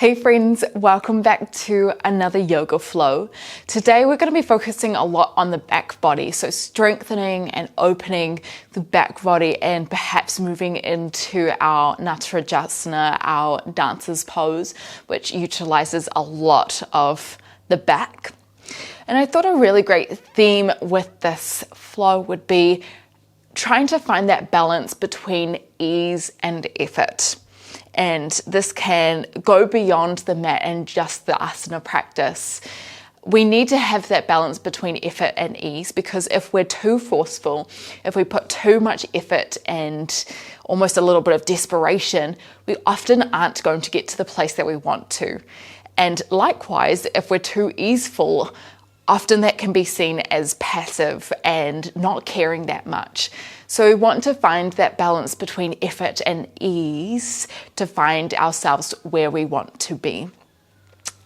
Hey friends, welcome back to another yoga flow. Today we're going to be focusing a lot on the back body, so strengthening and opening the back body and perhaps moving into our Natarajasana, our dancer's pose, which utilizes a lot of the back. And I thought a really great theme with this flow would be trying to find that balance between ease and effort. And this can go beyond the mat and just the asana practice. We need to have that balance between effort and ease, because if we're too forceful, if we put too much effort and almost a little bit of desperation, we often aren't going to get to the place that we want to. And likewise, if we're too easeful, often that can be seen as passive and not caring that much. So we want to find that balance between effort and ease to find ourselves where we want to be.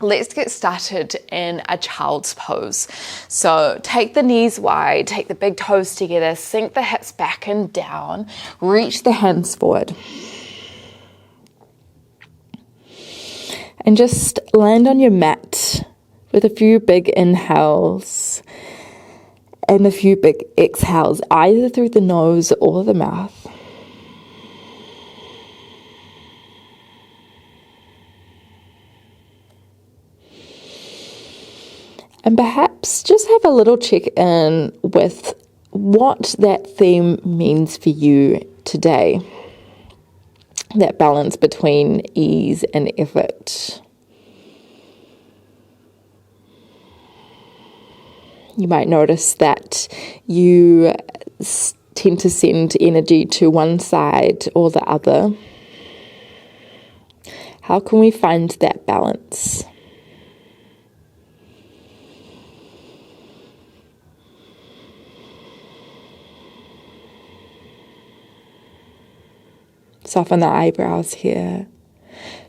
Let's get started in a child's pose. So take the knees wide, take the big toes together, sink the hips back and down, reach the hands forward. And just land on your mat with a few big inhales and a few big exhales, either through the nose or the mouth. And perhaps just have a little check-in with what that theme means for you today. That balance between ease and effort. You might notice that you tend to send energy to one side or the other. How can we find that balance? Soften the eyebrows here.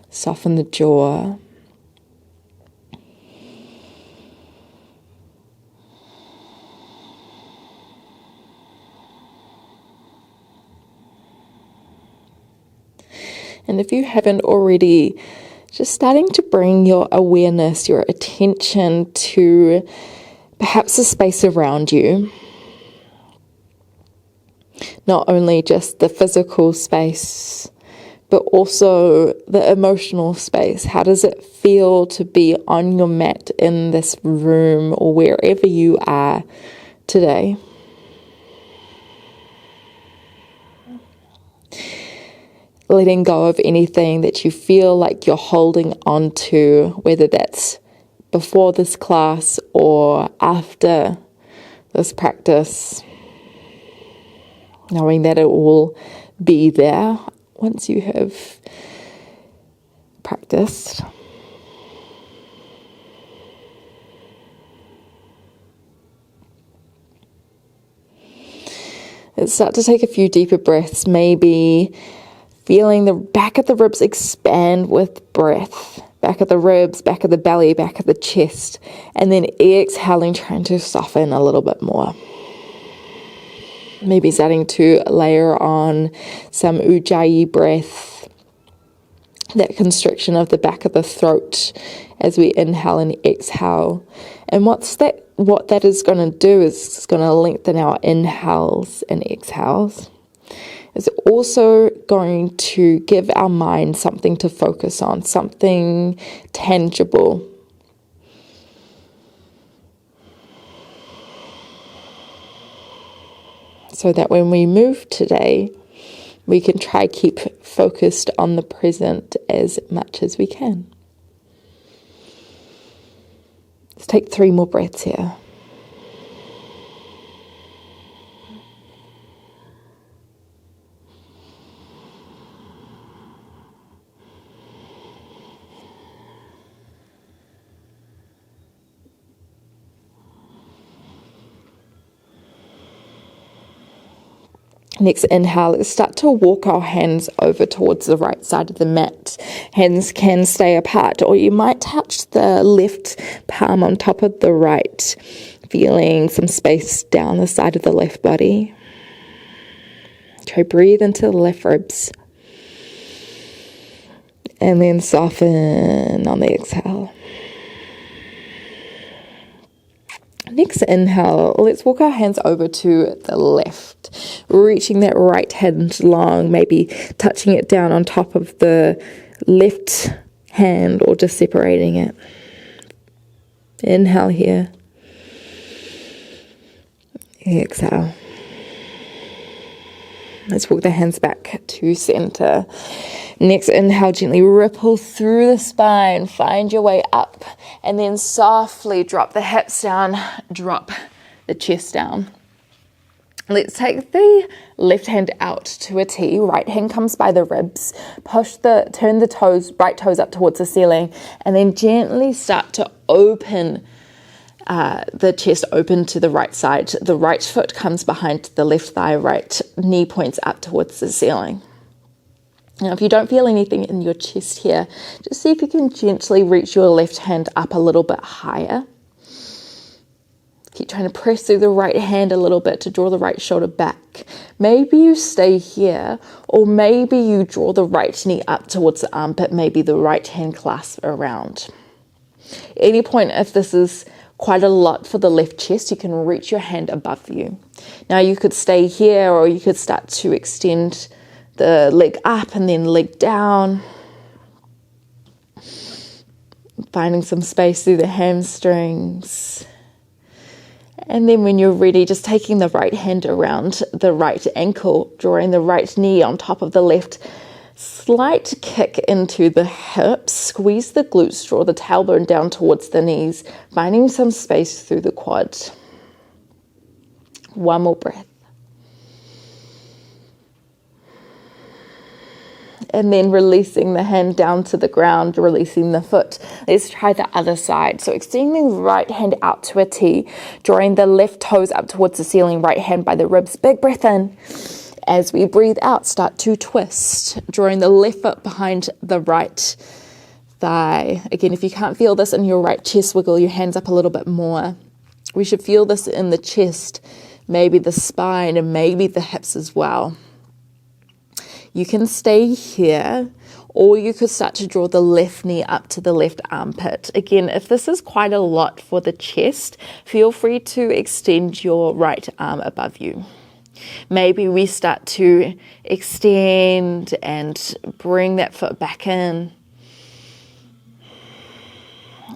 Soften the jaw. And if you haven't already, just starting to bring your awareness, your attention to perhaps the space around you. Not only just the physical space, but also the emotional space. How does it feel to be on your mat in this room or wherever you are today? Letting go of anything that you feel like you're holding on to, whether that's before this class or after this practice. Knowing that it will be there once you have practiced. Let's start to take a few deeper breaths, maybe feeling the back of the ribs expand with breath. Back of the ribs, back of the belly, back of the chest. And then exhaling, trying to soften a little bit more. Maybe starting to layer on some ujjayi breath. That constriction of the back of the throat as we inhale and exhale. And what that is going to do is it's going to lengthen our inhales and exhales. It's also going to give our mind something to focus on, something tangible. So that when we move today, we can try keep focused on the present as much as we can. Let's take 3 more breaths here. Next inhale, let's start to walk our hands over towards the right side of the mat. Hands can stay apart, or you might touch the left palm on top of the right, feeling some space down the side of the left body. Try breathe into the left ribs. And then soften on the exhale. Next inhale, let's walk our hands over to the left, reaching that right hand long, maybe touching it down on top of the left hand or just separating it. Inhale here. Exhale. Let's walk the hands back to center. Next inhale, gently ripple through the spine, find your way up, and then softly drop the hips down, drop the chest down. Let's take the left hand out to a T, right hand comes by the ribs, turn the toes, right toes up towards the ceiling, and then gently start to open the chest open to the right side. The right foot comes behind the left thigh, right knee points up towards the ceiling. Now, if you don't feel anything in your chest here, just see if you can gently reach your left hand up a little bit higher. Keep trying to press through the right hand a little bit to draw the right shoulder back. Maybe you stay here, or maybe you draw the right knee up towards the armpit, maybe the right hand clasp around. Any point, if this is quite a lot for the left chest, you can reach your hand above you. Now you could stay here, or you could start to extend the leg up and then leg down. Finding some space through the hamstrings. And then when you're ready, just taking the right hand around the right ankle, drawing the right knee on top of the left. Slight kick into the hips, squeeze the glutes, draw the tailbone down towards the knees, finding some space through the quad. One more breath. And then releasing the hand down to the ground, releasing the foot. Let's try the other side. So extending the right hand out to a T, drawing the left toes up towards the ceiling, right hand by the ribs. Big breath in. As we breathe out, start to twist, drawing the left foot behind the right thigh. Again, if you can't feel this in your right chest, wiggle your hands up a little bit more. We should feel this in the chest, maybe the spine, and maybe the hips as well. You can stay here, or you could start to draw the left knee up to the left armpit. Again, if this is quite a lot for the chest, feel free to extend your right arm above you. Maybe we start to extend and bring that foot back in.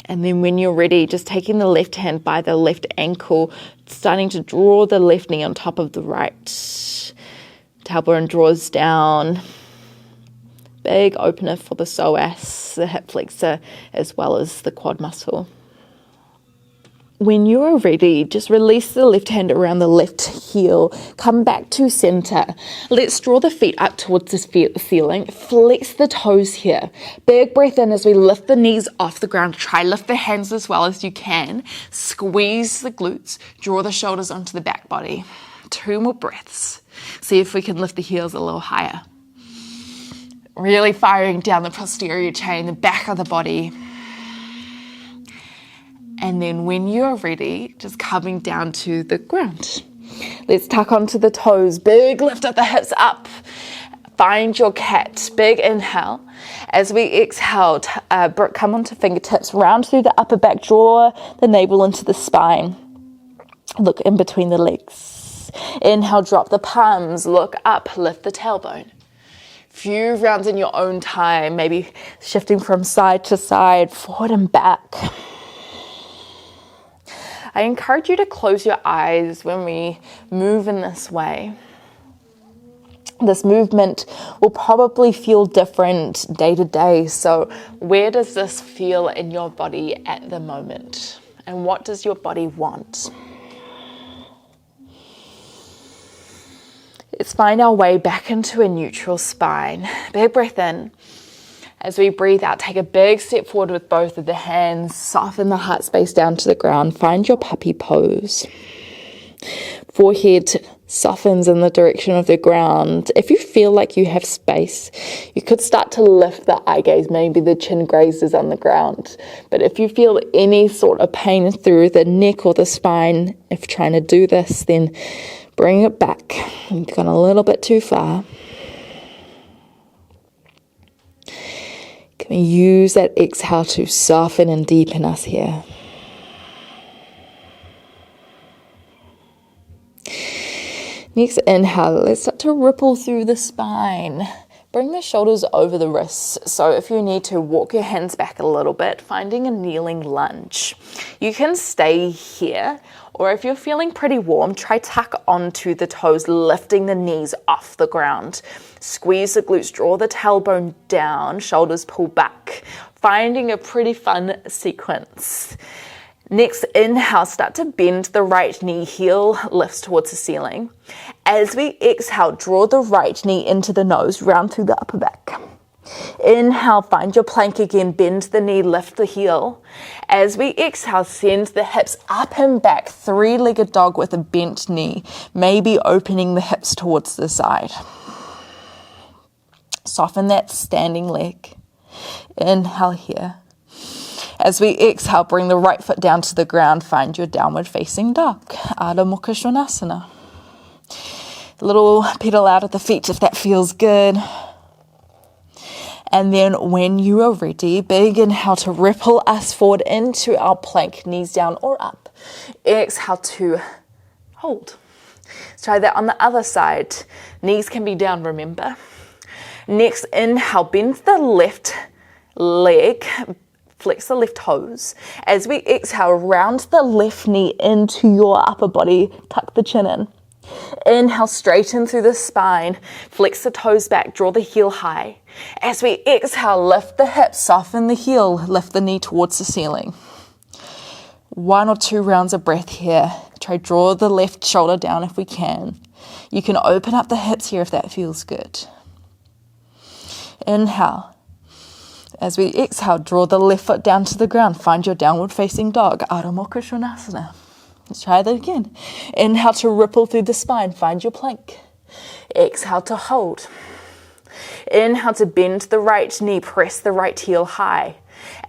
And then when you're ready, just taking the left hand by the left ankle, starting to draw the left knee on top of the right. Tailbone draws down. Big opener for the psoas, the hip flexor, as well as the quad muscle. When you are ready, just release the left hand around the left heel. Come back to center. Let's draw the feet up towards the ceiling. Flex the toes here. Big breath in as we lift the knees off the ground. Try lift the hands as well as you can. Squeeze the glutes. Draw the shoulders onto the back body. 2 more breaths. See if we can lift the heels a little higher. Really firing down the posterior chain, the back of the body. And then when you're ready, just coming down to the ground. Let's tuck onto the toes. Big lift at the hips up. Find your cat. Big inhale. As we exhale, come onto fingertips. Round through the upper back. Draw the navel into the spine. Look in between the legs. Inhale, drop the palms. Look up, lift the tailbone. Few rounds in your own time. Maybe shifting from side to side, forward and back. I encourage you to close your eyes when we move in this way. This movement will probably feel different day to day. So where does this feel in your body at the moment? And what does your body want? Let's find our way back into a neutral spine. Big breath in. As we breathe out, take a big step forward with both of the hands. Soften the heart space down to the ground. Find your puppy pose. Forehead softens in the direction of the ground. If you feel like you have space, you could start to lift the eye gaze. Maybe the chin grazes on the ground. But if you feel any sort of pain through the neck or the spine, if trying to do this, then bring it back. You've gone a little bit too far. And use that exhale to soften and deepen us here. Next inhale, let's start to ripple through the spine. Bring the shoulders over the wrists. So if you need to, walk your hands back a little bit, finding a kneeling lunge. You can stay here, or if you're feeling pretty warm, try tuck onto the toes, lifting the knees off the ground. Squeeze the glutes, draw the tailbone down, shoulders pull back, finding a pretty fun sequence. Next, inhale, start to bend the right knee, heel lifts towards the ceiling. As we exhale, draw the right knee into the nose, round through the upper back. Inhale, find your plank again, bend the knee, lift the heel. As we exhale, send the hips up and back, three-legged dog with a bent knee, maybe opening the hips towards the side. Soften that standing leg. Inhale here. As we exhale, bring the right foot down to the ground, find your downward facing dog, Adho Mukha Svanasana. Little pedal out of the feet if that feels good. And then when you are ready, big inhale to ripple us forward into our plank, knees down or up. Exhale to hold. Let's try that on the other side. Knees can be down, remember. Next, inhale, bend the left leg, flex the left toes. As we exhale, round the left knee into your upper body, tuck the chin in. Inhale, straighten through the spine, flex the toes back, draw the heel high. As we exhale, lift the hips, soften the heel, lift the knee towards the ceiling. 1 or 2 rounds of breath here. Try draw the left shoulder down if we can. You can open up the hips here if that feels good. Inhale. As we exhale, draw the left foot down to the ground. Find your downward facing dog, Adho Mukha Svanasana. Let's try that again. Inhale to ripple through the spine. Find your plank. Exhale to hold. Inhale to bend the right knee. Press the right heel high.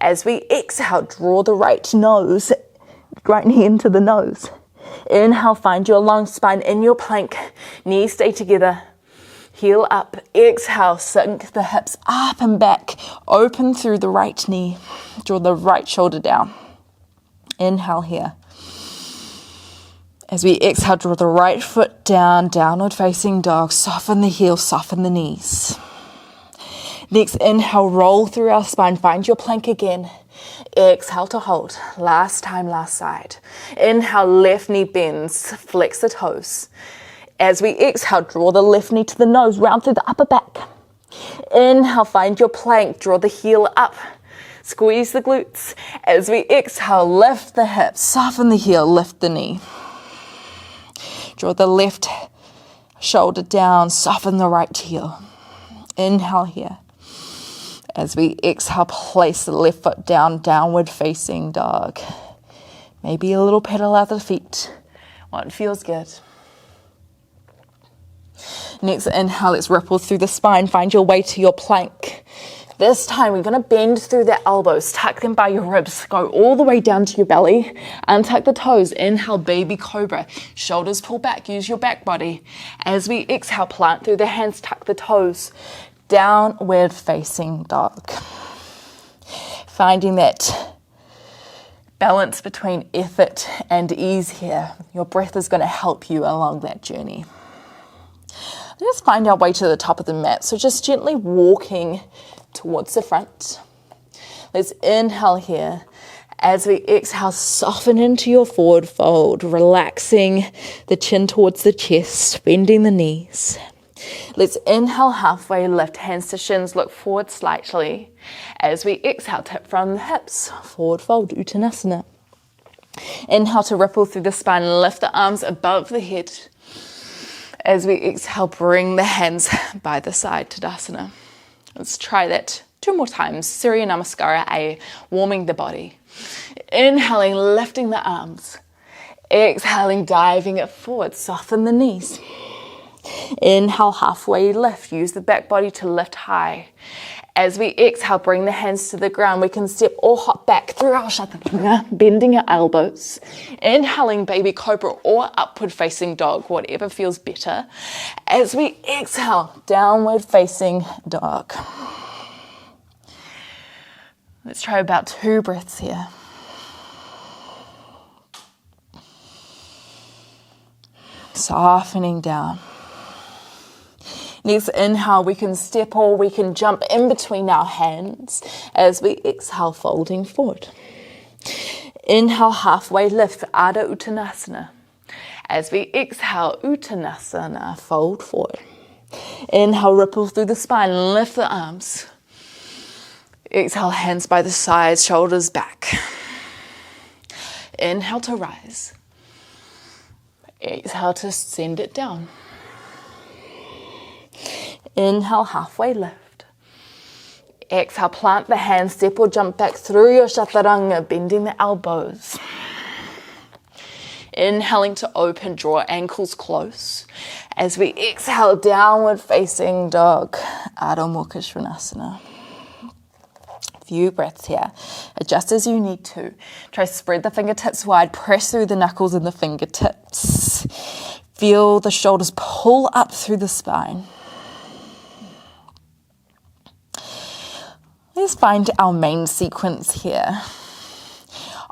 As we exhale, draw the right knee into the nose. Inhale, find your long spine in your plank. Knees stay together. Heel up, exhale, sink the hips up and back, open through the right knee, draw the right shoulder down. Inhale here. As we exhale, draw the right foot down, downward facing dog, soften the heel, soften the knees. Next, inhale, roll through our spine, find your plank again. Exhale to hold, last time, last side. Inhale, left knee bends, flex the toes. As we exhale, draw the left knee to the nose, round through the upper back. Inhale, find your plank, draw the heel up, squeeze the glutes. As we exhale, lift the hips, soften the heel, lift the knee. Draw the left shoulder down, soften the right heel. Inhale here. As we exhale, place the left foot down, downward facing dog. Maybe a little pedal out of the feet. What feels good. Next inhale, let's ripple through the spine. Find your way to your plank. This time we're going to bend through the elbows, tuck them by your ribs, go all the way down to your belly, untuck the toes. Inhale, baby cobra. Shoulders pull back, use your back body. As we exhale, plant through the hands, tuck the toes. Downward facing dog. Finding that balance between effort and ease here. Your breath is going to help you along that journey. Let's find our way to the top of the mat. So just gently walking towards the front. Let's inhale here. As we exhale, soften into your forward fold, relaxing the chin towards the chest, bending the knees. Let's inhale, halfway lift, hands to shins, look forward slightly. As we exhale, tip from the hips, forward fold, Uttanasana. Inhale to ripple through the spine, lift the arms above the head. As we exhale, bring the hands by the side, Tadasana. Let's try that 2 more times. Surya Namaskara, warming the body. Inhaling, lifting the arms. Exhaling, diving it forward, soften the knees. Inhale, halfway lift. Use the back body to lift high. As we exhale, bring the hands to the ground. We can step or hop back through our Chaturanga, bending our elbows. Inhaling, baby cobra or upward facing dog, whatever feels better. As we exhale, downward facing dog. Let's try about 2 breaths here. Softening down. Next inhale, we can step or we can jump in between our hands as we exhale, folding forward. Inhale, halfway lift, Ardha Uttanasana. As we exhale, Uttanasana, fold forward. Inhale, ripple through the spine, lift the arms. Exhale, hands by the sides, shoulders back. Inhale to rise. Exhale to send it down. Inhale, halfway lift. Exhale, plant the hands, step or jump back through your chaturanga, bending the elbows. Inhaling to open, draw ankles close. As we exhale, downward facing dog, Adho Mukha Svanasana. Few breaths here. Adjust as you need to. Try spread the fingertips wide, press through the knuckles and the fingertips. Feel the shoulders pull up through the spine. Let's find our main sequence here.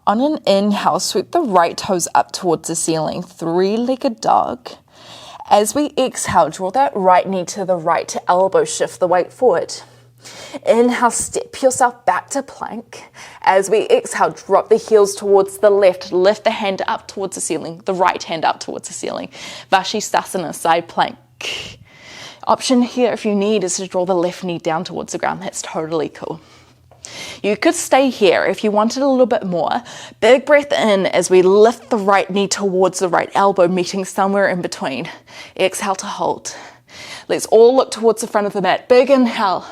On an inhale, sweep the right toes up towards the ceiling, 3-legged dog. As we exhale, draw that right knee to the right elbow, shift the weight forward. Inhale, step yourself back to plank. As we exhale, drop the heels towards the left, lift the hand up towards the ceiling, the right hand up towards the ceiling. Vashisthasana, side plank. Option here, if you need, is to draw the left knee down towards the ground. That's totally cool. You could stay here if you wanted a little bit more. Big breath in as we lift the right knee towards the right elbow, meeting somewhere in between. Exhale to hold. Let's all look towards the front of the mat. Big inhale.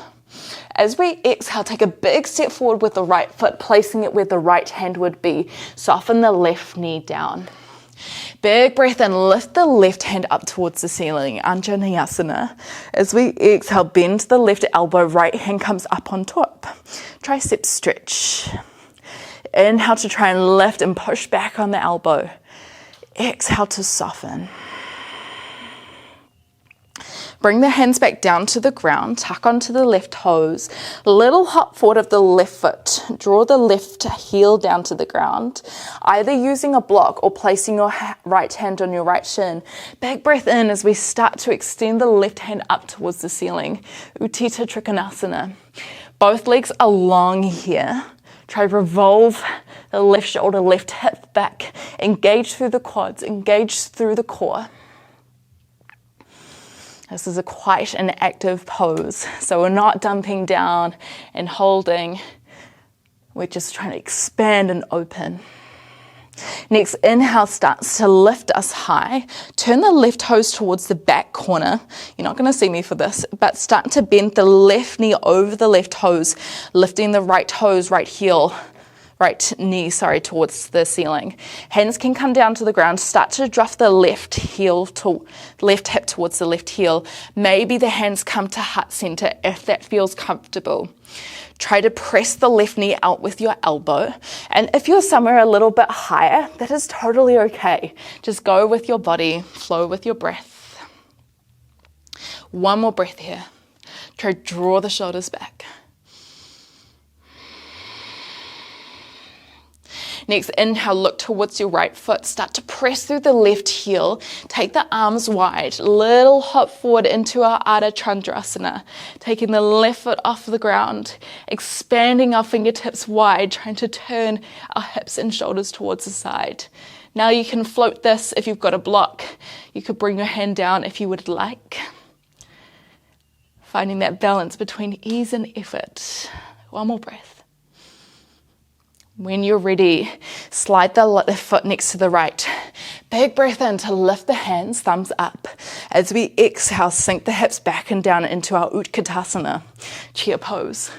As we exhale, take a big step forward with the right foot, placing it where the right hand would be. Soften the left knee down. Big breath in, lift the left hand up towards the ceiling, Anjaneyasana. As we exhale, bend the left elbow, right hand comes up on top. Tricep stretch. Inhale to try and lift and push back on the elbow. Exhale to soften. Bring the hands back down to the ground, tuck onto the left toes, little hop forward of the left foot. Draw the left heel down to the ground, either using a block or placing your right hand on your right shin. Big breath in as we start to extend the left hand up towards the ceiling, Utthita Trikonasana. Both legs are long here. Try revolve the left shoulder, left hip back. Engage through the quads, engage through the core. This is quite an active pose, so we're not dumping down and holding. We're just trying to expand and open. Next, inhale starts to lift us high. Turn the left toes towards the back corner. You're not going to see me for this, but start to bend the left knee over the left toes, lifting the right toes, right knee, towards the ceiling. Hands can come down to the ground. Start to draft the left hip towards the left heel. Maybe the hands come to heart center if that feels comfortable. Try to press the left knee out with your elbow. And if you're somewhere a little bit higher, that is totally okay. Just go with your body, flow with your breath. One more breath here. Try to draw the shoulders back. Next, inhale, look towards your right foot. Start to press through the left heel. Take the arms wide. Little hop forward into our Ardha Chandrasana. Taking the left foot off the ground. Expanding our fingertips wide, trying to turn our hips and shoulders towards the side. Now you can float this if you've got a block. You could bring your hand down if you would like. Finding that balance between ease and effort. One more breath. When you're ready, slide the left foot next to the right. Big breath in to lift the hands, thumbs up. As we exhale, sink the hips back and down into our Utkatasana, chair pose.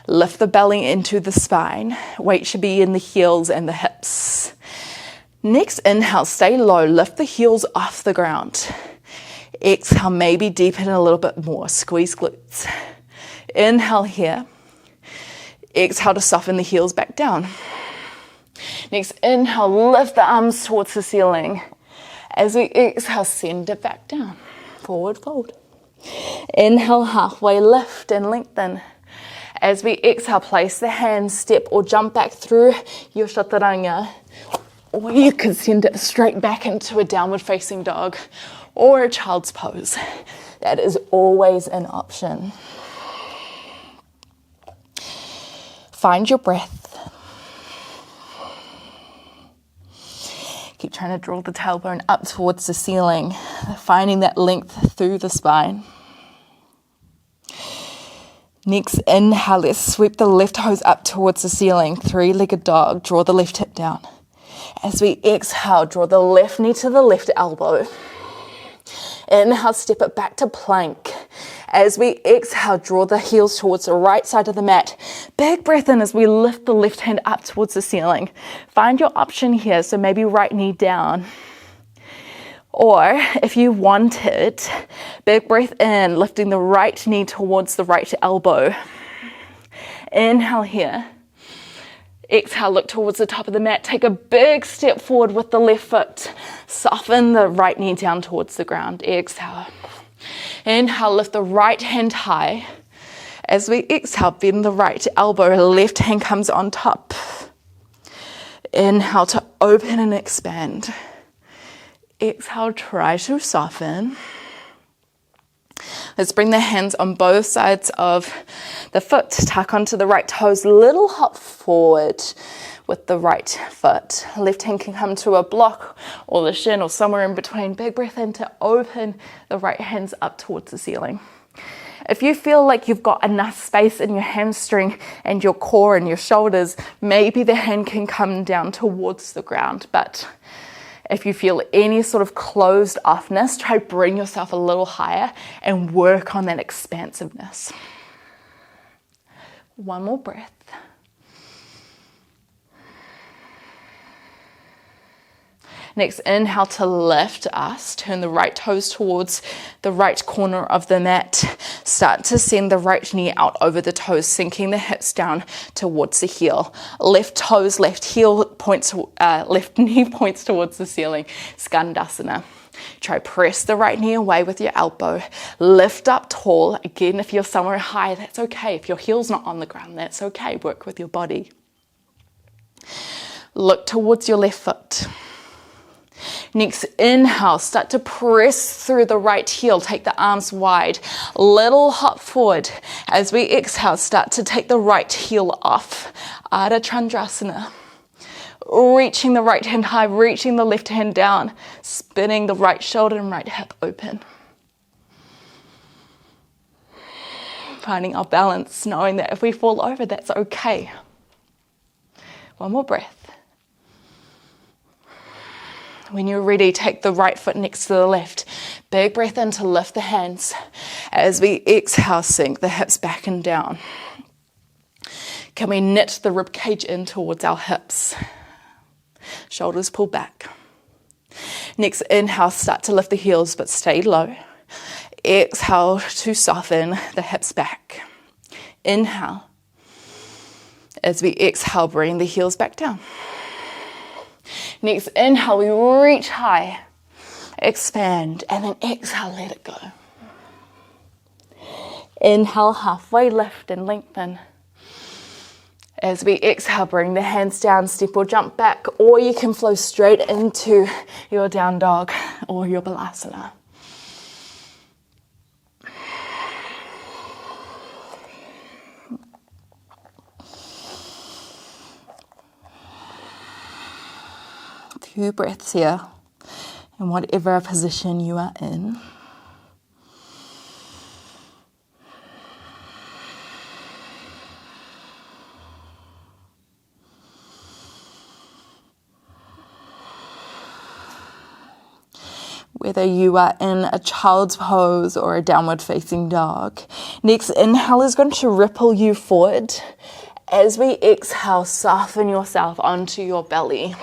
Lift the belly into the spine. Weight should be in the heels and the hips. Next, inhale, stay low. Lift the heels off the ground. Exhale, maybe deepen a little bit more. Squeeze glutes. Inhale here. Exhale to soften the heels back down. Next, inhale, lift the arms towards the ceiling. As we exhale, send it back down. Forward fold. Inhale, halfway lift and lengthen. As we exhale, place the hands, step or jump back through your chaturanga, or you could send it straight back into a downward facing dog or a child's pose. That is always an option. Find your breath. Keep trying to draw the tailbone up towards the ceiling, finding that length through the spine. Next, inhale, let's sweep the left toes up towards the ceiling, three-legged dog, draw the left hip down. As we exhale, draw the left knee to the left elbow. Inhale, step it back to plank. As we exhale, draw the heels towards the right side of the mat. Big breath in as we lift the left hand up towards the ceiling. Find your option here, so maybe right knee down. Or if you want it, big breath in, lifting the right knee towards the right elbow. Inhale here. Exhale, look towards the top of the mat. Take a big step forward with the left foot. Soften the right knee down towards the ground. Exhale. Inhale, lift the right hand high. As we exhale, bend the right elbow, left hand comes on top. Inhale to open and expand. Exhale, try to soften. Let's bring the hands on both sides of the foot. Tuck onto the right toes, little hop forward with the right foot. Left hand can come to a block or the shin or somewhere in between. Big breath in to open the right hands up towards the ceiling. If you feel like you've got enough space in your hamstring and your core and your shoulders, maybe the hand can come down towards the ground. But if you feel any sort of closed offness, try bring yourself a little higher and work on that expansiveness. One more breath. Next, inhale to lift us. Turn the right toes towards the right corner of the mat. Start to send the right knee out over the toes, sinking the hips down towards the heel. Left toes, left heel points, left knee points towards the ceiling. Skandasana. Try press the right knee away with your elbow. Lift up tall. Again, if you're somewhere high, that's okay. If your heel's not on the ground, that's okay. Work with your body. Look towards your left foot. Next, inhale, start to press through the right heel, take the arms wide, little hop forward. As we exhale, start to take the right heel off, Ardha Chandrasana. Reaching the right hand high, reaching the left hand down, spinning the right shoulder and right hip open. Finding our balance, knowing that if we fall over, that's okay. One more breath. When you're ready, take the right foot next to the left. Big breath in to lift the hands. As we exhale, sink the hips back and down. Can we knit the rib cage in towards our hips? Shoulders pull back. Next, inhale, start to lift the heels, but stay low. Exhale to soften the hips back. Inhale. As we exhale, bring the heels back down. Next, inhale, we reach high, expand, and then exhale, let it go. Inhale, halfway lift and lengthen. As we exhale, bring the hands down, step or jump back, or you can flow straight into your down dog or your balasana. Two breaths here in whatever position you are in. Whether you are in a child's pose or a downward facing dog. Next, inhale is going to ripple you forward. As we exhale, soften yourself onto your belly.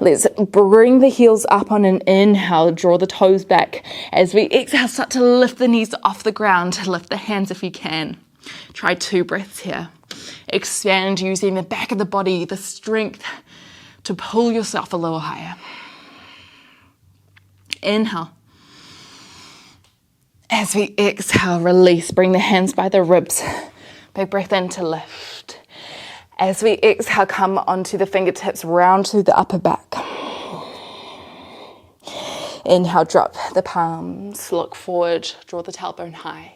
Let's bring the heels up on an inhale, draw the toes back. As we exhale, start to lift the knees off the ground, lift the hands if you can. Try 2 breaths here. Expand using the back of the body, the strength to pull yourself a little higher. Inhale. As we exhale, release, bring the hands by the ribs. Big breath in to lift. As we exhale, come onto the fingertips, round through the upper back. Inhale, drop the palms, look forward, draw the tailbone high.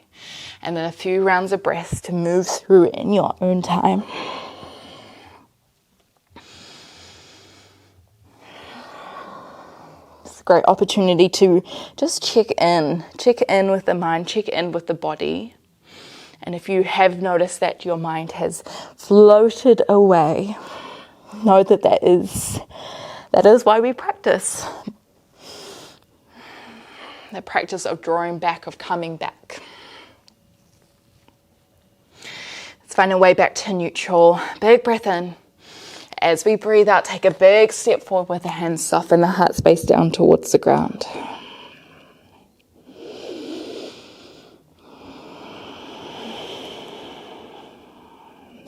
And then a few rounds of breaths to move through in your own time. It's a great opportunity to just check in with the mind, check in with the body. And if you have noticed that your mind has floated away, know that is why we practice. The practice of drawing back, of coming back. Let's find a way back to neutral. Big breath in. As we breathe out, take a big step forward with the hands, soften the heart space down towards the ground.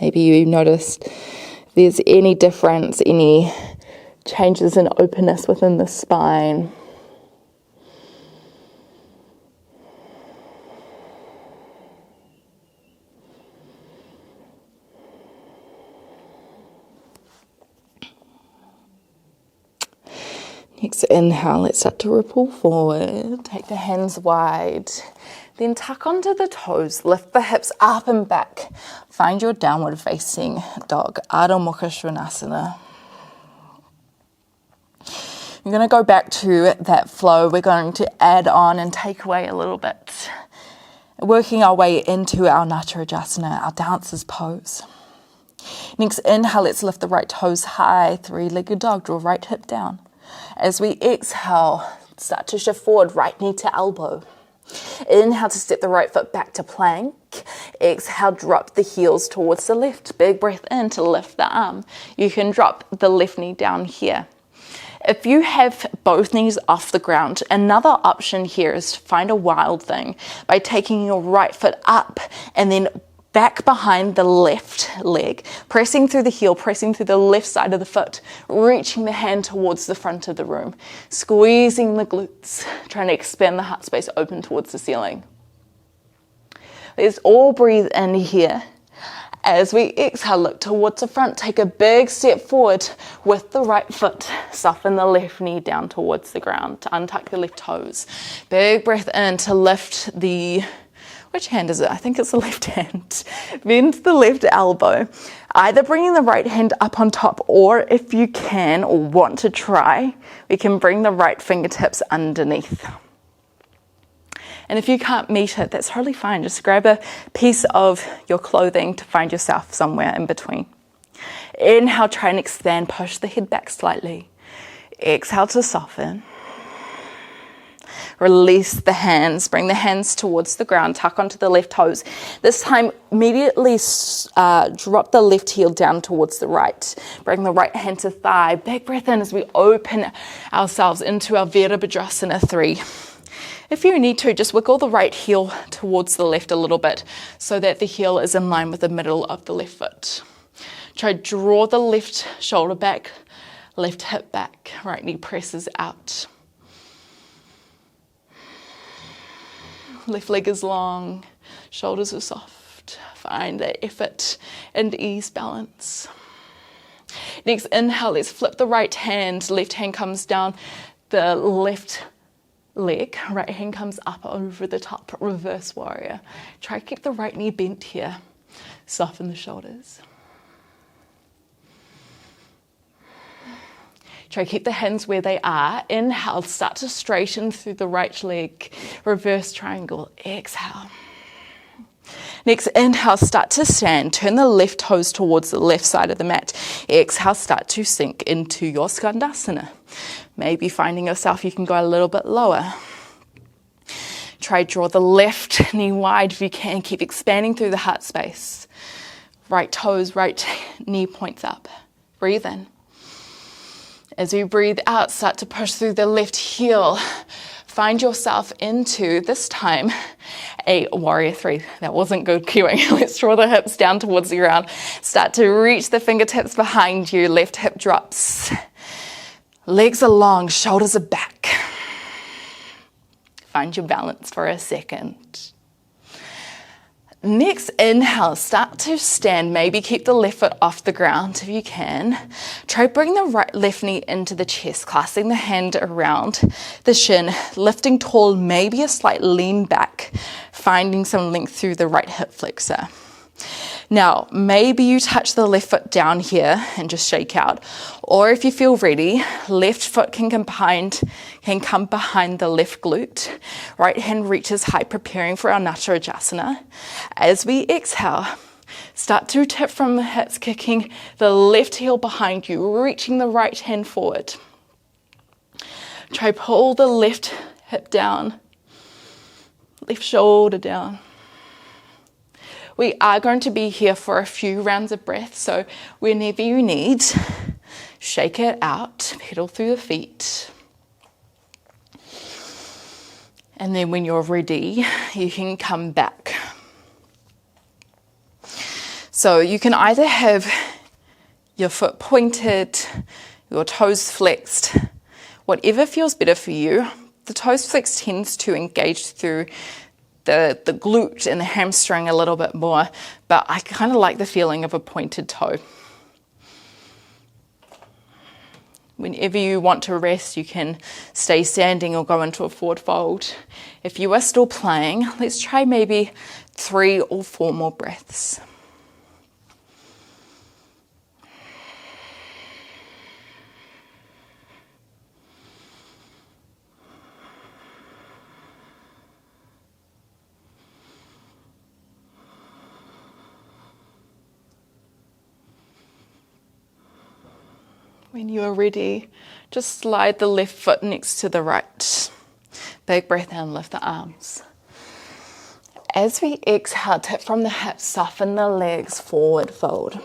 Maybe you noticed if there's any difference, any changes in openness within the spine. Next inhale, let's start to ripple forward. Take the hands wide. Then tuck onto the toes, lift the hips up and back. Find your downward facing dog, Adho Mukha Svanasana. You're going to go back to that flow. We're going to add on and take away a little bit. Working our way into our Natarajasana, our dancer's pose. Next inhale, let's lift the right toes high, three-legged dog, draw right hip down. As we exhale, start to shift forward, right knee to elbow. Inhale to step the right foot back to plank. Exhale, drop the heels towards the left. Big breath in to lift the arm. You can drop the left knee down here. If you have both knees off the ground, another option here is to find a wild thing by taking your right foot up and then back behind the left leg, pressing through the heel, pressing through the left side of the foot, reaching the hand towards the front of the room, squeezing the glutes, trying to expand the heart space open towards the ceiling. Let's all breathe in here. As we exhale, look towards the front, take a big step forward with the right foot. Soften the left knee down towards the ground, to untuck the left toes. Big breath in to lift the... Which hand is it? I think it's the left hand. Bend the left elbow. Either bringing the right hand up on top, or if you can or want to try, we can bring the right fingertips underneath. And if you can't meet it, that's totally fine. Just grab a piece of your clothing to find yourself somewhere in between. Inhale, try and expand, push the head back slightly. Exhale to soften. Release the hands, bring the hands towards the ground, tuck onto the left toes. This time, immediately drop the left heel down towards the right. Bring the right hand to thigh. Big breath in as we open ourselves into our Virabhadrasana 3. If you need to, just wiggle the right heel towards the left a little bit so that the heel is in line with the middle of the left foot. Try draw the left shoulder back, left hip back, right knee presses out. Left leg is long, shoulders are soft. Find that effort and ease balance. Next inhale, let's flip the right hand. Left hand comes down the left leg. Right hand comes up over the top, reverse warrior. Try to keep the right knee bent here. Soften the shoulders. Try to keep the hands where they are. Inhale, start to straighten through the right leg. Reverse triangle. Exhale. Next, inhale, start to stand. Turn the left toes towards the left side of the mat. Exhale, start to sink into your Skandasana. Maybe finding yourself, you can go a little bit lower. Try draw the left knee wide if you can. Keep expanding through the heart space. Right toes, right knee points up. Breathe in. As you breathe out, start to push through the left heel. Find yourself into, this time, a warrior 3. That wasn't good cueing. Let's draw the hips down towards the ground. Start to reach the fingertips behind you. Left hip drops. Legs are long, shoulders are back. Find your balance for a second. Next, inhale, start to stand. Maybe keep the left foot off the ground if you can. Try bring the left knee into the chest, clasping the hand around the shin, lifting tall, maybe a slight lean back, finding some length through the right hip flexor. Now, maybe you touch the left foot down here and just shake out. Or if you feel ready, left foot can come behind the left glute. Right hand reaches high, preparing for our Natarajasana. As we exhale, start to tip from the hips, kicking the left heel behind you, reaching the right hand forward. Try pull the left hip down, left shoulder down. We are going to be here for a few rounds of breath, so whenever you need, shake it out, pedal through the feet. And then when you're ready, you can come back. So you can either have your foot pointed, your toes flexed, whatever feels better for you. The toes flexed tends to engage through the glute and the hamstring a little bit more, but I kind of like the feeling of a pointed toe. Whenever you want to rest, you can stay standing or go into a forward fold. If you are still playing, let's try maybe 3 or 4 more breaths. When you are ready, just slide the left foot next to the right. Big breath in, lift the arms. As we exhale, tip from the hips, soften the legs, forward fold.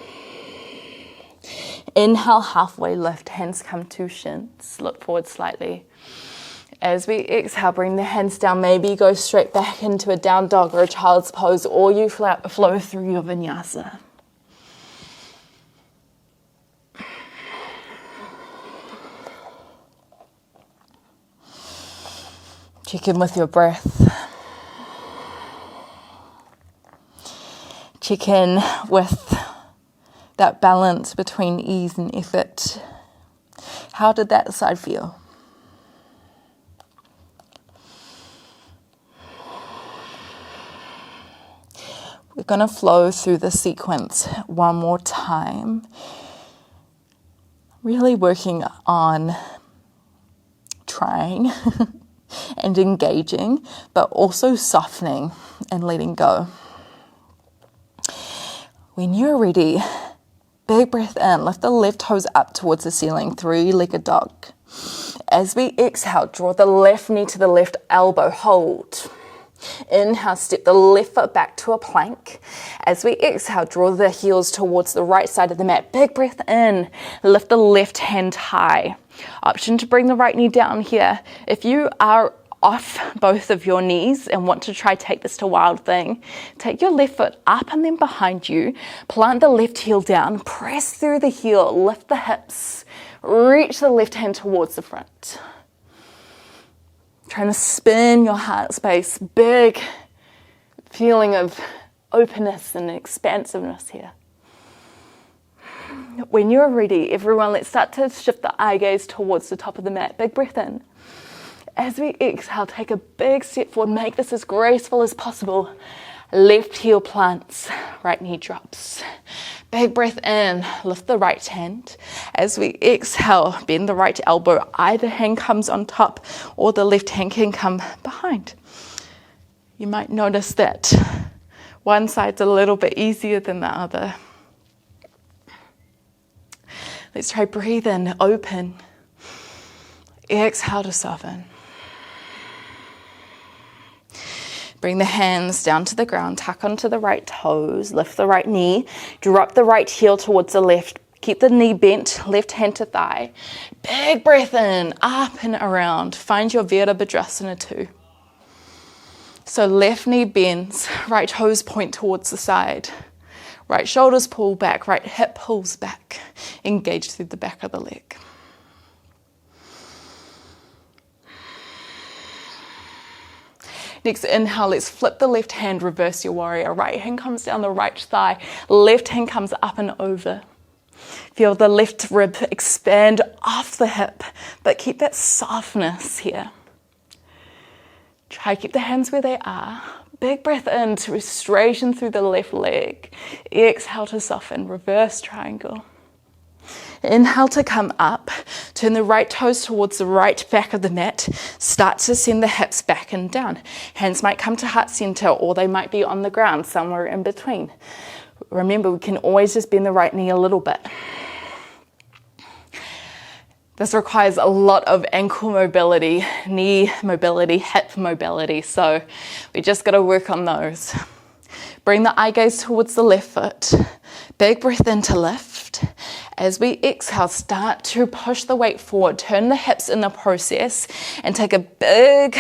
Inhale, halfway lift, hands come to shins, look forward slightly. As we exhale, bring the hands down, maybe go straight back into a down dog or a child's pose, or you flow through your Vinyasa. Check in with your breath. Check in with that balance between ease and effort. How did that side feel? We're going to flow through the sequence one more time. Really working on trying and engaging, but also softening and letting go. When you're ready, big breath in, lift the left toes up towards the ceiling, 3-legged dog. As we exhale, draw the left knee to the left elbow, hold. Inhale, step the left foot back to a plank. As we exhale, draw the heels towards the right side of the mat. Big breath in, lift the left hand high. Option to bring the right knee down here. If you are off both of your knees and want to try take this to wild thing, take your left foot up and then behind you, plant the left heel down, press through the heel, lift the hips, reach the left hand towards the front. Trying to spin your heart space, big feeling of openness and expansiveness here. When you're ready, everyone, let's start to shift the eye gaze towards the top of the mat. Big breath in. As we exhale, take a big step forward. Make this as graceful as possible. Left heel plants, right knee drops. Big breath in, lift the right hand. As we exhale, bend the right elbow. Either hand comes on top or the left hand can come behind. You might notice that one side's a little bit easier than the other. Let's try breathe in, open. Exhale to soften. Bring the hands down to the ground, tuck onto the right toes, lift the right knee, drop the right heel towards the left, keep the knee bent, left hand to thigh. Big breath in, up and around. Find your Virabhadrasana 2. So left knee bends, right toes point towards the side. Right shoulders pull back, right hip pulls back. Engage through the back of the leg. Next inhale, let's flip the left hand, reverse your warrior. Right hand comes down the right thigh, left hand comes up and over. Feel the left rib expand off the hip, but keep that softness here. Try to keep the hands where they are. Big breath in to straighten through the left leg. Exhale to soften, reverse triangle. Inhale to come up, turn the right toes towards the right back of the mat. Start to send the hips back and down. Hands might come to heart center or they might be on the ground, somewhere in between. Remember, we can always just bend the right knee a little bit. This requires a lot of ankle mobility, knee mobility, hip mobility, so we just got to work on those. Bring the eye gaze towards the left foot. Big breath in to lift. As we exhale, start to push the weight forward. Turn the hips in the process and take a big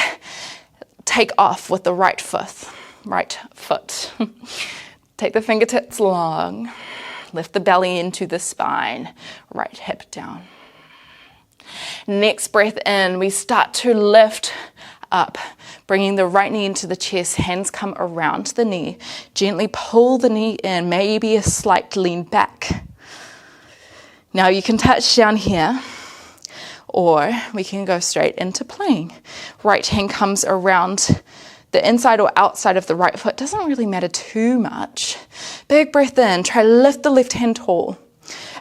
take off with the right foot. Take the fingertips long. Lift the belly into the spine. Right hip down. Next breath in, we start to lift up, bringing the right knee into the chest, hands come around the knee. Gently pull the knee in, maybe a slight lean back. Now you can touch down here, or we can go straight into plank. Right hand comes around the inside or outside of the right foot, doesn't really matter too much. Big breath in, try to lift the left hand tall.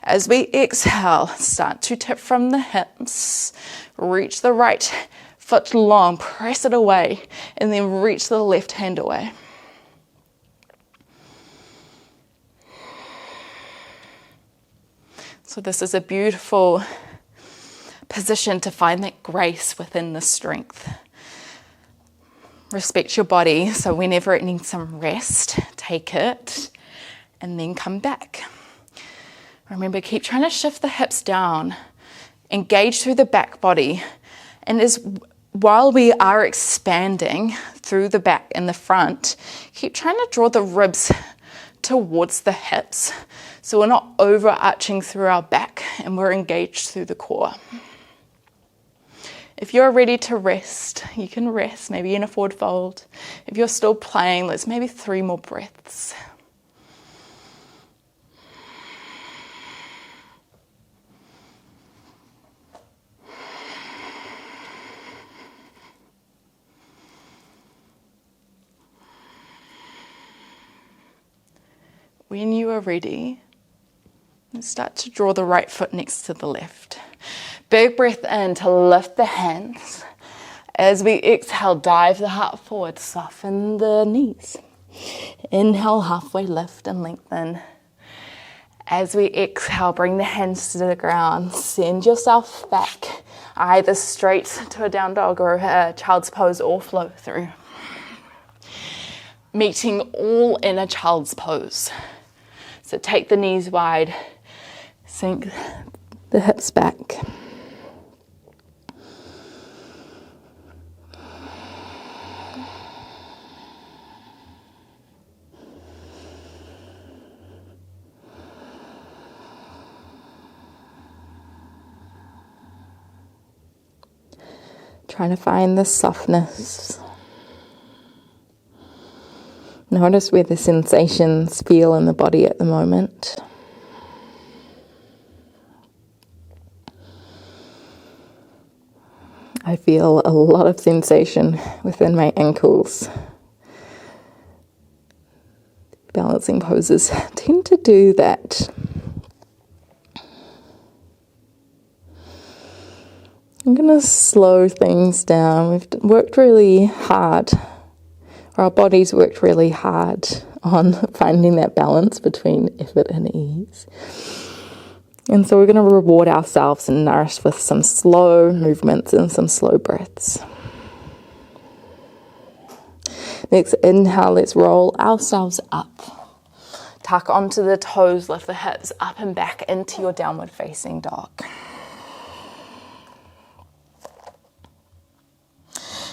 As we exhale, start to tip from the hips, reach the right foot long, press it away, and then reach the left hand away. So this is a beautiful position to find that grace within the strength. Respect your body, so whenever it needs some rest, take it, and then come back. Remember, keep trying to shift the hips down, engage through the back body, and while we are expanding through the back and the front, keep trying to draw the ribs towards the hips so we're not overarching through our back and we're engaged through the core. If you're ready to rest, you can rest, maybe in a forward fold. If you're still playing, let's maybe 3 more breaths. When you are ready, start to draw the right foot next to the left. Big breath in to lift the hands. As we exhale, dive the heart forward, soften the knees. Inhale, halfway lift and lengthen. As we exhale, bring the hands to the ground. Send yourself back, either straight to a down dog or a child's pose or flow through. Meeting all in a child's pose. So take the knees wide, sink the hips back. Trying to find the softness. Notice where the sensations feel in the body at the moment. I feel a lot of sensation within my ankles. Balancing poses tend to do that. I'm going to slow things down. We've worked really hard. Our bodies worked really hard on finding that balance between effort and ease. And so we're going to reward ourselves and nourish with some slow movements and some slow breaths. Next inhale, let's roll ourselves up. Tuck onto the toes, lift the hips up and back into your downward facing dog.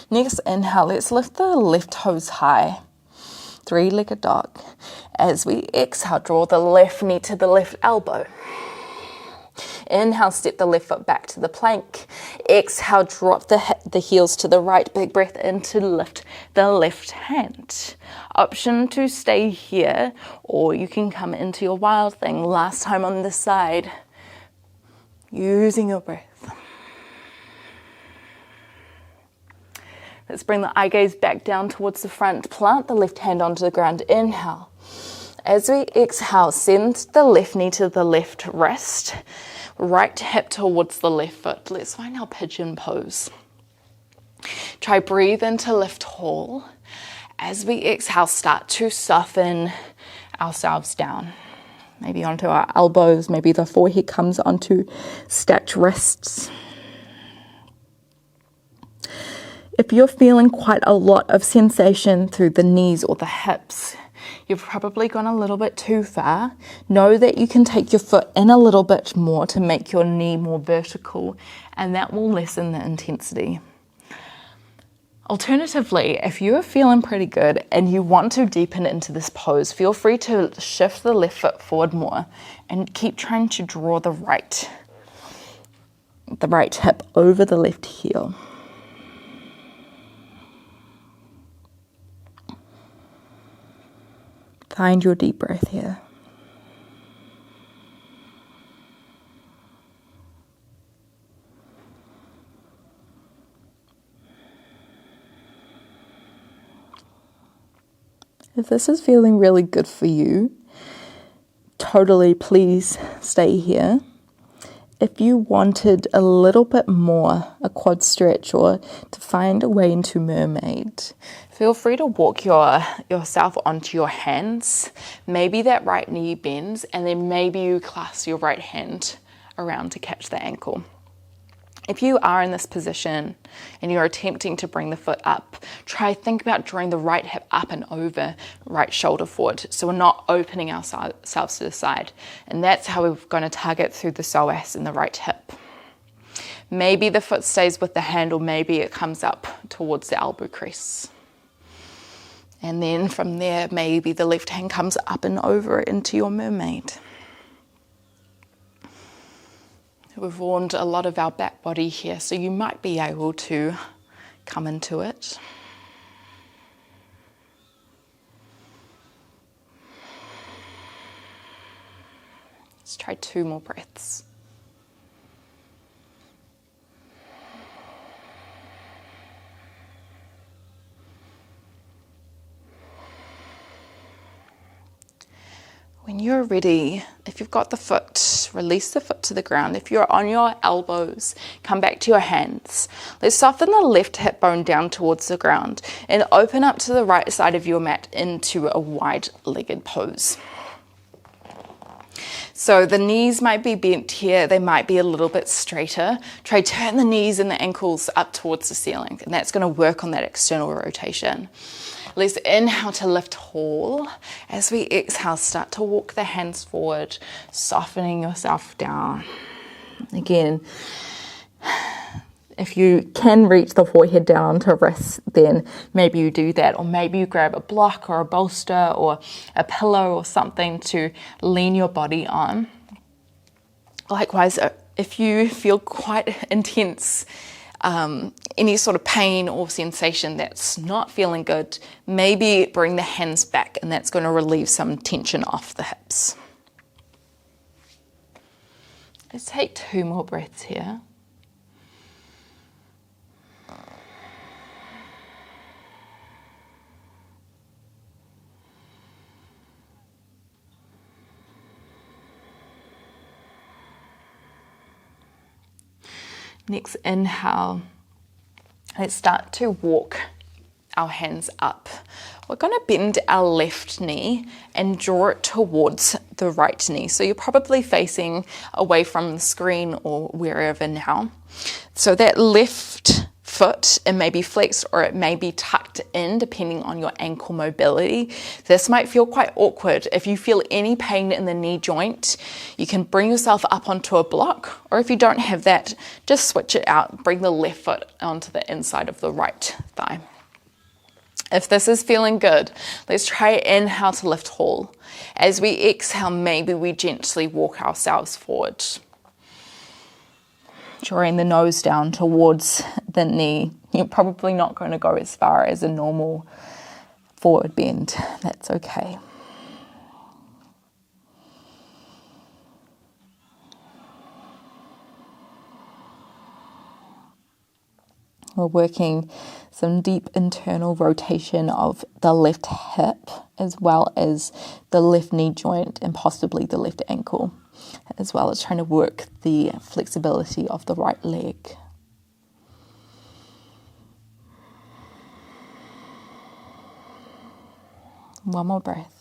Next inhale, let's lift the left toes high, 3-legged dog. As we exhale, draw the left knee to the left elbow. Inhale, step the left foot back to the plank. Exhale, drop the heels to the right. Big breath in to lift the left hand. Option to stay here, or you can come into your wild thing. Last time on this side, using your breath. Let's bring the eye gaze back down towards the front. Plant the left hand onto the ground. Inhale. As we exhale, send the left knee to the left wrist. Right hip towards the left foot. Let's find our pigeon pose. Try breathe into lift tall. As we exhale, start to soften ourselves down. Maybe onto our elbows. Maybe the forehead comes onto stacked wrists. If you're feeling quite a lot of sensation through the knees or the hips, you've probably gone a little bit too far. Know that you can take your foot in a little bit more to make your knee more vertical, and that will lessen the intensity. Alternatively, if you are feeling pretty good and you want to deepen into this pose, feel free to shift the left foot forward more and keep trying to draw the right hip over the left heel. Find your deep breath here. If this is feeling really good for you, totally please stay here. If you wanted a little bit more, a quad stretch, or to find a way into mermaid, feel free to walk yourself onto your hands. Maybe that right knee bends, and then maybe you clasp your right hand around to catch the ankle. If you are in this position and you're attempting to bring the foot up, think about drawing the right hip up and over, right shoulder forward. So we're not opening ourselves to the side. And that's how we're going to target through the psoas in the right hip. Maybe the foot stays with the hand, or maybe it comes up towards the elbow crease. And then from there, maybe the left hand comes up and over into your mermaid. We've warmed a lot of our back body here, so you might be able to come into it. Let's try 2 more breaths. When you're ready, if you've got the foot, release the foot to the ground. If you're on your elbows, come back to your hands. Let's soften the left hip bone down towards the ground and open up to the right side of your mat into a wide-legged pose. So the knees might be bent here, they might be a little bit straighter. Try turn the knees and the ankles up towards the ceiling, and that's going to work on that external rotation. Let's inhale to lift tall. As we exhale, start to walk the hands forward, softening yourself down. Again, if you can reach the forehead down to wrists, then maybe you do that, or maybe you grab a block or a bolster or a pillow or something to lean your body on. Likewise, if you feel quite intense, any sort of pain or sensation that's not feeling good, maybe bring the hands back, and that's going to relieve some tension off the hips. Let's take 2 more breaths here. Next inhale, let's start to walk our hands up. We're going to bend our left knee and draw it towards the right knee. So you're probably facing away from the screen or wherever now. So that left foot, it may be flexed or it may be tucked in depending on your ankle mobility. This might feel quite awkward. If you feel any pain in the knee joint, you can bring yourself up onto a block, or if you don't have that, just switch it out. Bring the left foot onto the inside of the right thigh. If this is feeling good, let's try inhale to lift tall. As we exhale, maybe we gently walk ourselves forward. drawing the nose down towards the knee. You're probably not going to go as far as a normal forward bend. That's okay. We're working some deep internal rotation of the left hip as well as the left knee joint and possibly the left ankle, as well as trying to work the flexibility of the right leg. One more breath.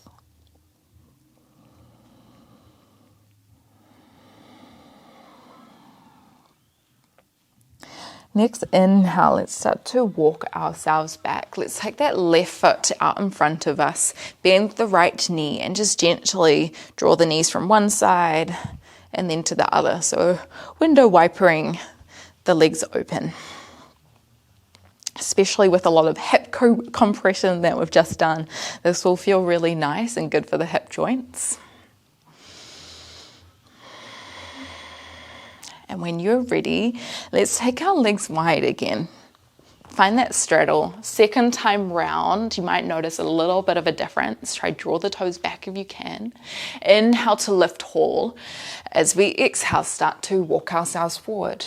Next inhale, let's start to walk ourselves back. Let's take that left foot out in front of us, bend the right knee and just gently draw the knees from one side and then to the other. So window wipering the legs open. Especially with a lot of hip compression that we've just done, this will feel really nice and good for the hip joints. And when you're ready, let's take our legs wide again. Find that straddle. Second time round, you might notice a little bit of a difference. Try draw the toes back if you can. Inhale to lift tall. As we exhale, start to walk ourselves forward.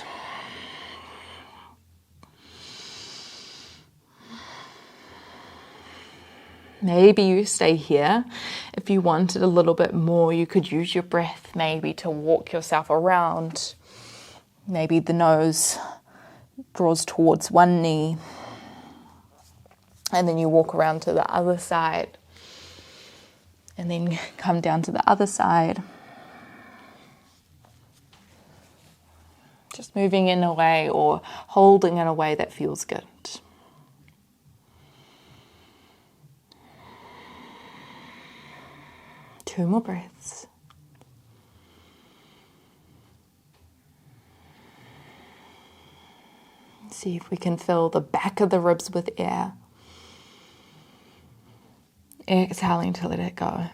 Maybe you stay here. If you wanted a little bit more, you could use your breath maybe to walk yourself around. Maybe the nose draws towards one knee and then you walk around to the other side and then come down to the other side. Just moving in a way or holding in a way that feels good. Two more breaths. See if we can fill the back of the ribs with air. Exhaling to let it go.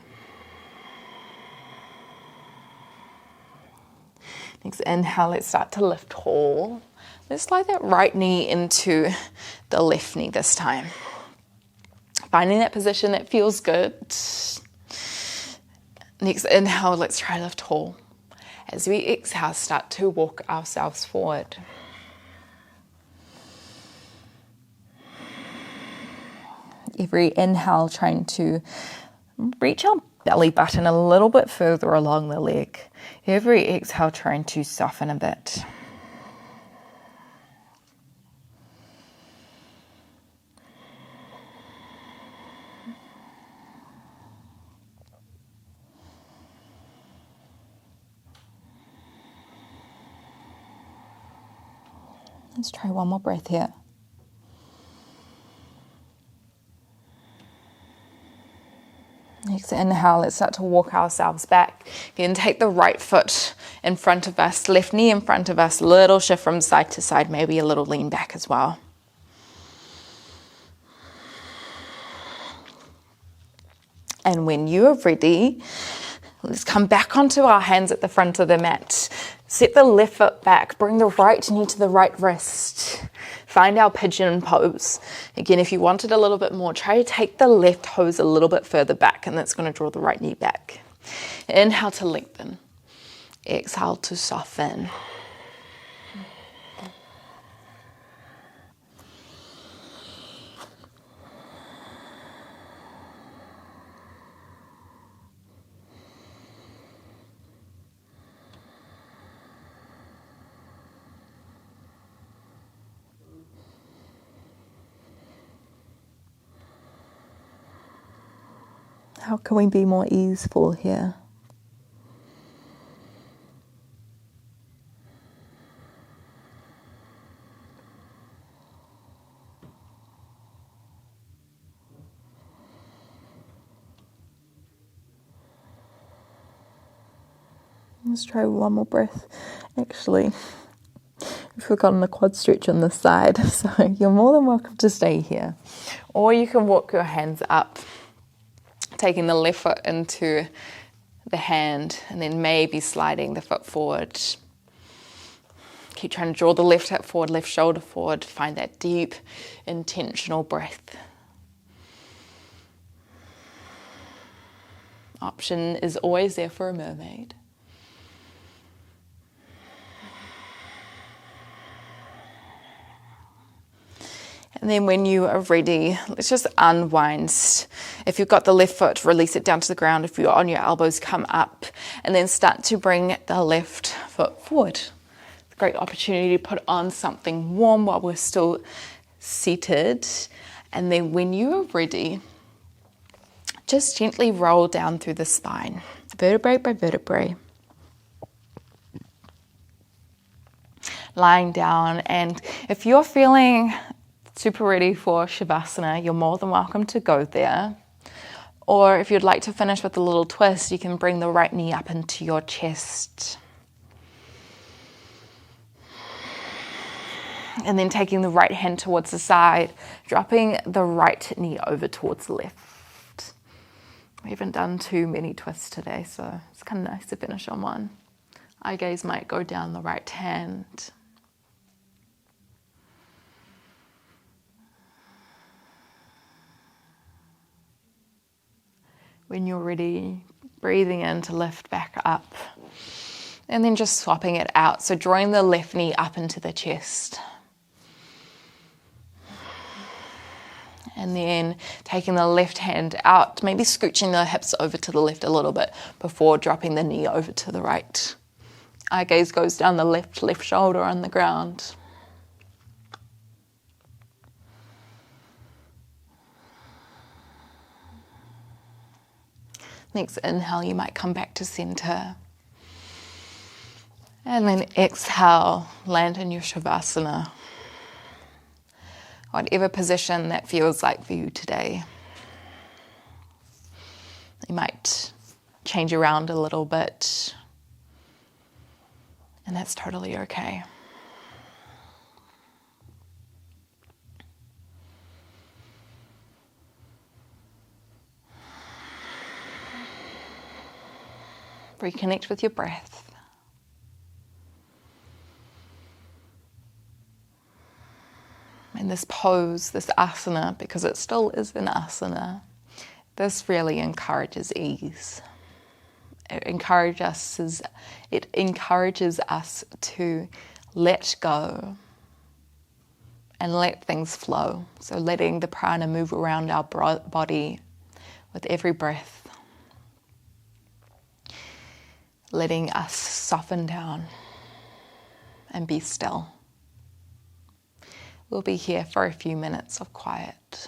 Next inhale, let's start to lift tall. Let's slide that right knee into the left knee this time. Finding that position that feels good. Next inhale, let's try lift tall. As we exhale, start to walk ourselves forward. Every inhale, trying to reach our belly button a little bit further along the leg. Every exhale, trying to soften a bit. Let's try one more breath here. Next inhale, let's start to walk ourselves back. Again, take the right foot in front of us, left knee in front of us, little shift from side to side, maybe a little lean back as well. And when you are ready, let's come back onto our hands at the front of the mat. Set the left foot back, bring the right knee to the right wrist. Find our pigeon pose. Again, if you wanted a little bit more, try to take the left toes a little bit further back, and that's going to draw the right knee back. Inhale to lengthen. Exhale to soften. How can we be more easeful here? Let's try one more breath. Actually, I've forgotten the quad stretch on this side, so you're more than welcome to stay here. Or you can walk your hands up, taking the left foot into the hand and then maybe sliding the foot forward. Keep trying to draw the left hip forward, left shoulder forward. Find that deep, intentional breath. Option is always there for a mermaid. And then when you are ready, let's just unwind. If you've got the left foot, release it down to the ground. If you're on your elbows, come up. And then start to bring the left foot forward. It's a great opportunity to put on something warm while we're still seated. And then when you are ready, just gently roll down through the spine, vertebrae by vertebrae. Lying down, and if you're feeling super ready for Savasana, you're more than welcome to go there. Or if you'd like to finish with a little twist, you can bring the right knee up into your chest. And then taking the right hand towards the side, dropping the right knee over towards the left. We haven't done too many twists today, so it's kind of nice to finish on one. Eye gaze might go down the right hand. When you're ready, breathing in to lift back up. And then just swapping it out. So drawing the left knee up into the chest. And then taking the left hand out, maybe scooching the hips over to the left a little bit before dropping the knee over to the right. Eye gaze goes down the left shoulder on the ground. Next inhale, you might come back to center. And then exhale, land in your Savasana. Whatever position that feels like for you today. You might change around a little bit. And that's totally okay. Reconnect with your breath. In this pose, this asana, because it still is an asana, this really encourages ease. It encourages us to let go and let things flow. So letting the prana move around our body with every breath. Letting us soften down and be still. We'll be here for a few minutes of quiet.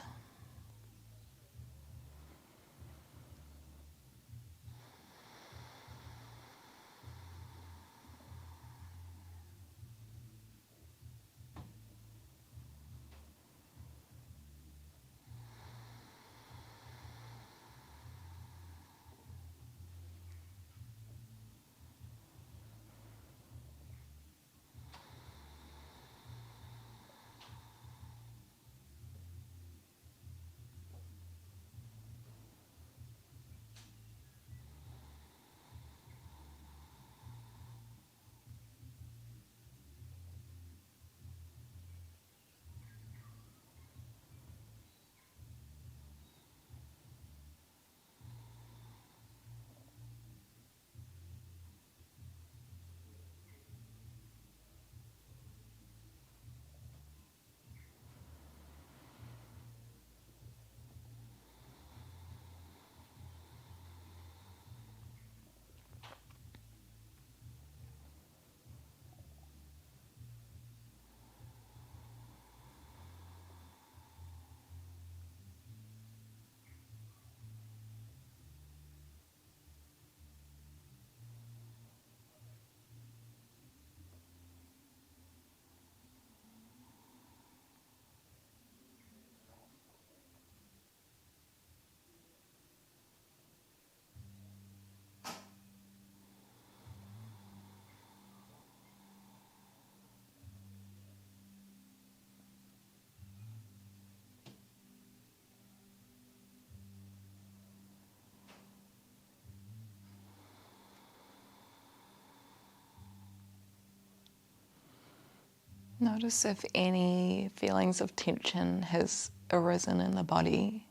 Notice if any feelings of tension has arisen in the body.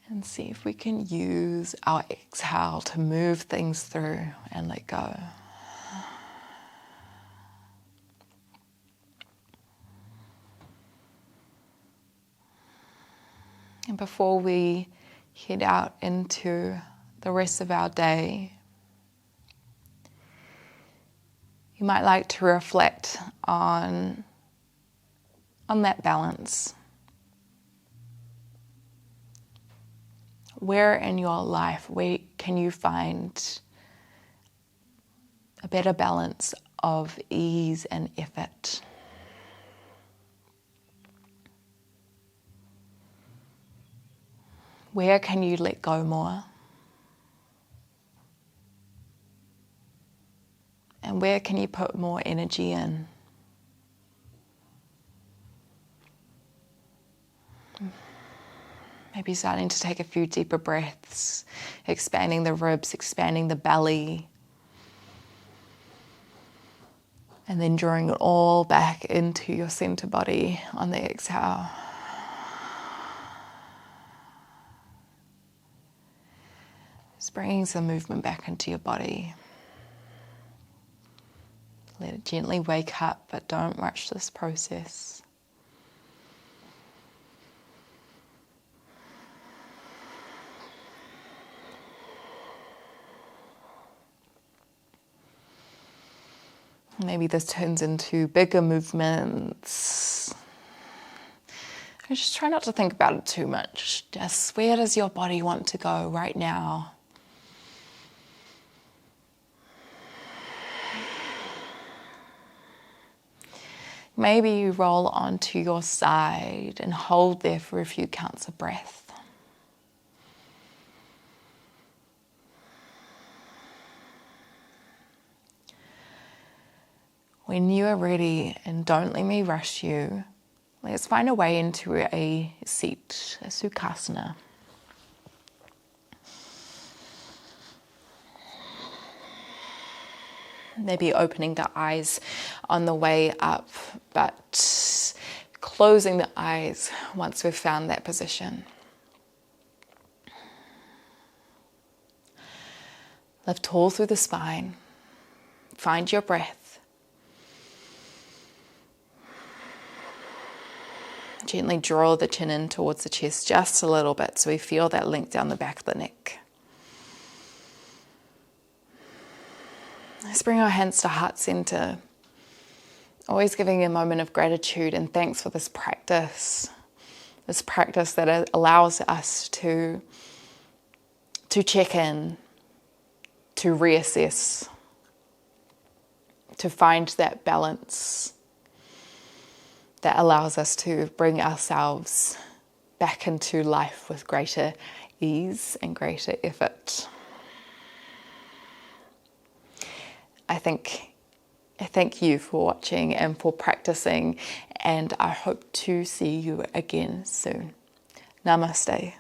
And see if we can use our exhale to move things through and let go. And before we head out into the rest of our day, you might like to reflect on that balance. Where in your life can you find a better balance of ease and effort? Where can you let go more? And where can you put more energy in? Maybe starting to take a few deeper breaths, expanding the ribs, expanding the belly. And then drawing it all back into your center body on the exhale. Just bringing some movement back into your body. Let it gently wake up, but don't rush this process. Maybe this turns into bigger movements. Just try not to think about it too much. Just where does your body want to go right now? Maybe you roll onto your side and hold there for a few counts of breath. When you are ready, and don't let me rush you, let's find a way into a seat, a Sukhasana. Maybe opening the eyes on the way up, but closing the eyes once we've found that position. Lift tall through the spine. Find your breath. Gently draw the chin in towards the chest just a little bit so we feel that length down the back of the neck. Let's bring our hands to heart center. Always giving a moment of gratitude and thanks for this practice. This practice that allows us to check in, to reassess, to find that balance that allows us to bring ourselves back into life with greater ease and greater effort. I thank you for watching and for practicing, and I hope to see you again soon. Namaste.